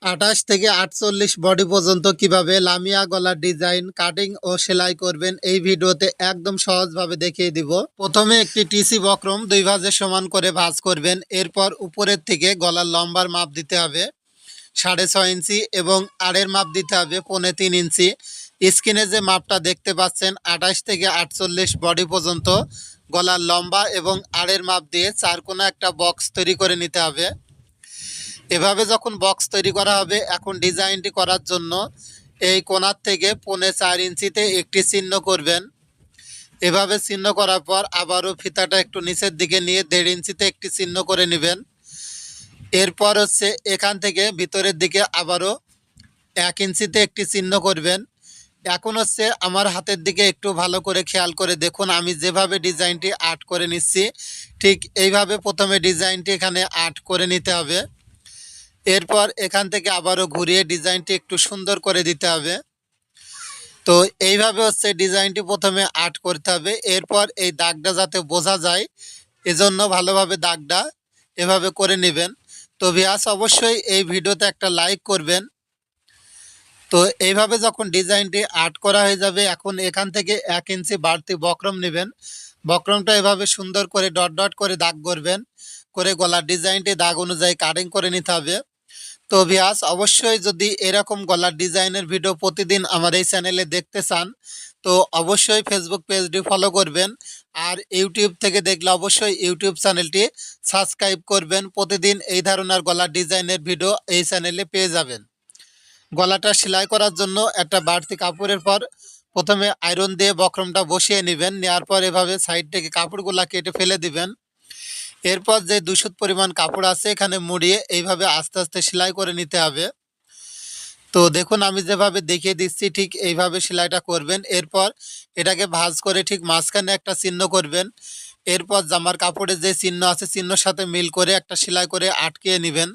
28 থেকে 48 বডি পর্যন্ত কিভাবে লামিয়া গলার ডিজাইন কাটিং ও সেলাই করবেন এই ভিডিওতে একদম সহজভাবে দেখিয়ে দিব। প্রথমে একটি টিসি বক্রম দুই ভাঁজে সমান করে ভাঁজ করবেন। এরপর উপরের থেকে গলার লম্বার মাপ দিতে হবে 6.5 ইঞ্চি এবং আড়ের মাপ দিতে হবে 3.5 ইঞ্চি। স্ক্রিনে যে মাপটা দেখতে পাচ্ছেন 28 থেকে 48 বডি পর্যন্ত গলার লম্বা এবং আড়ের মাপ দিয়ে চারকোনা একটা বক্স তৈরি করে নিতে হবে। এভাবে যখন বক্স তৈরি করা হবে, এখন ডিজাইনটি করার জন্য এই কোণার থেকে 4.5 ইঞ্চিতে একটি চিহ্ন করবেন। এভাবে চিহ্ন করার পর আবারও ফিতাটা একটু নিচের দিকে নিয়ে 1.5 ইঞ্চিতে একটি চিহ্ন করে নেবেন। এরপর হচ্ছে এখান থেকে ভিতরের দিকে আবারও 1 ইঞ্চিতে একটি চিহ্ন করবেন। এখন হচ্ছে আমার হাতের দিকে একটু ভালো করে খেয়াল করে দেখুন, আমি যেভাবে ডিজাইনটি আর্ট করে নিচ্ছি ঠিক এইভাবে প্রথমে ডিজাইনটি এখানে আর্ট করে নিতে হবে। এরপর এখান থেকে আবারও ঘুরিয়ে ডিজাইনটি একটু সুন্দর করে দিতে হবে। তো এইভাবে হচ্ছে ডিজাইনটি প্রথমে আর্ট করতে হবে। এরপর এই দাগটা যাতে বোঝা যায় এজন্য ভালোভাবে দাগটা এভাবে করে নেবেন। তো ভিউয়ার্স, অবশ্যই এই ভিডিওতে একটা লাইক করবেন। তো এইভাবে যখন ডিজাইনটি আর্ট করা হয়ে যাবে, এখন এখান থেকে 1 ইঞ্চি বাড়তি বক্রম নেবেন। বক্রমটা এভাবে সুন্দর করে ডট ডট করে দাগ করবেন, করে গলার ডিজাইনটি দাগ অনুযায়ী কাটিং করে নিতে হবে। তো ভিউয়ার্স, অবশ্যই যদি এরকম গলার ডিজাইনের ভিডিও প্রতিদিন আমার এই চ্যানেলে দেখতে চান তো অবশ্যই ফেসবুক পেজটি ফলো করবেন। আর ইউটিউব থেকে দেখলে অবশ্যই ইউটিউব চ্যানেলটি সাবস্ক্রাইব করবেন। প্রতিদিন এই ধরনের গলার ডিজাইনের ভিডিও এই চ্যানেলে পেয়ে যাবেন। গলাটা সেলাই করার জন্য একটা বাড়তি কাপড়ের পর প্রথমে আয়রন দিয়ে বক্রমটা বসিয়ে নেবেন। নেওয়ার পর এভাবে সাইড থেকে কাপড়গুলা কেটে ফেলে দিবেন। এরপর যে 200 পরিমাণ কাপড় আছে এখানে মুড়িয়ে এইভাবে আস্তে আস্তে সেলাই করে নিতে হবে। তো দেখুন, আমি যেভাবে দেখিয়ে দিচ্ছি ঠিক এইভাবে সেলাইটা করবেন। এরপর এটাকে ভাঁজ করে ঠিক মাঝখানে একটা চিহ্ন করবেন। এরপর জামার কাপড়ে যে চিহ্ন আছে চিহ্নর সাথে মিল করে একটা সেলাই করে আটকিয়ে নেবেন।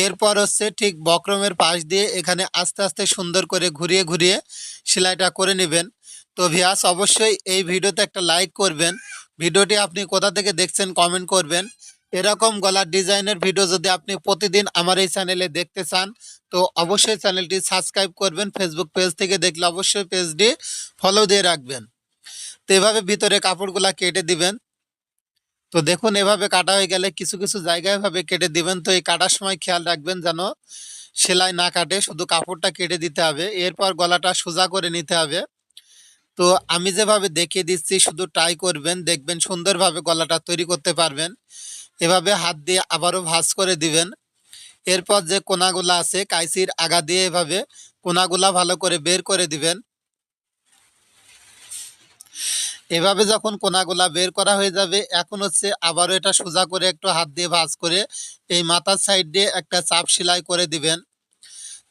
এরপর হচ্ছে ঠিক বক্রমের পাশ দিয়ে এখানে আস্তে আস্তে সুন্দর করে ঘুরিয়ে ঘুরিয়ে সেলাইটা করে নেবেন। তো ভিউয়ার্স, অবশ্যই এই ভিডিওতে একটা লাইক করবেন। ভিডিওটি আপনি কোথা থেকে দেখছেন কমেন্ট করবেন। এরকম গলার ডিজাইনের ভিডিও যদি আপনি প্রতিদিন আমার এই চ্যানেলে দেখতে চান তো অবশ্যই চ্যানেলটি সাবস্ক্রাইব করবেন। ফেসবুক পেজ থেকে দেখলে অবশ্যই পেজটি ফলো দিয়ে রাখবেন। তো এভাবে ভিতরে কাপড়গুলা কেটে দিবেন। তো দেখুন, এভাবে কাটা হয়ে গেলে কিছু কিছু জায়গায় এভাবে কেটে দিবেন। তো এই কাটার সময় খেয়াল রাখবেন যেন সেলাই না কাটে, শুধু কাপড়টা কেটে দিতে হবে। এরপর গলাটা সোজা করে নিতে হবে। তো আমি যেভাবে দেখিয়ে দিচ্ছি শুধু ট্রাই করবেন, দেখবেন সুন্দরভাবে গলাটা তৈরি করতে পারবেন। এভাবে হাত দিয়ে আবারও ভাঁজ করে দিবেন। এরপর যে কোনাগুলা আছে কাইচির আগা দিয়ে এভাবে কোনাগুলা ভালো করে বের করে দিবেন। এভাবে যখন কোনাগুলা বের করা হয়ে যাবে, এখন হচ্ছে আবারও এটা সোজা করে একটু হাত দিয়ে ভাঁজ করে এই মাথার সাইড দিয়ে একটা চাপ সেলাই করে দিবেন।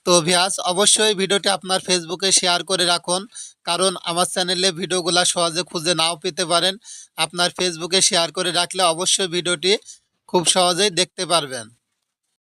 তো ভিউয়ার্স, অবশ্যই ভিডিওটি আপনার ফেসবুকে শেয়ার করে রাখুন, কারণ আমার চ্যানেলে ভিডিওগুলো সহজে খুঁজে নাও পেতে পারেন। আপনার ফেসবুকে শেয়ার করে রাখলে অবশ্যই ভিডিওটি খুব সহজেই দেখতে পারবেন।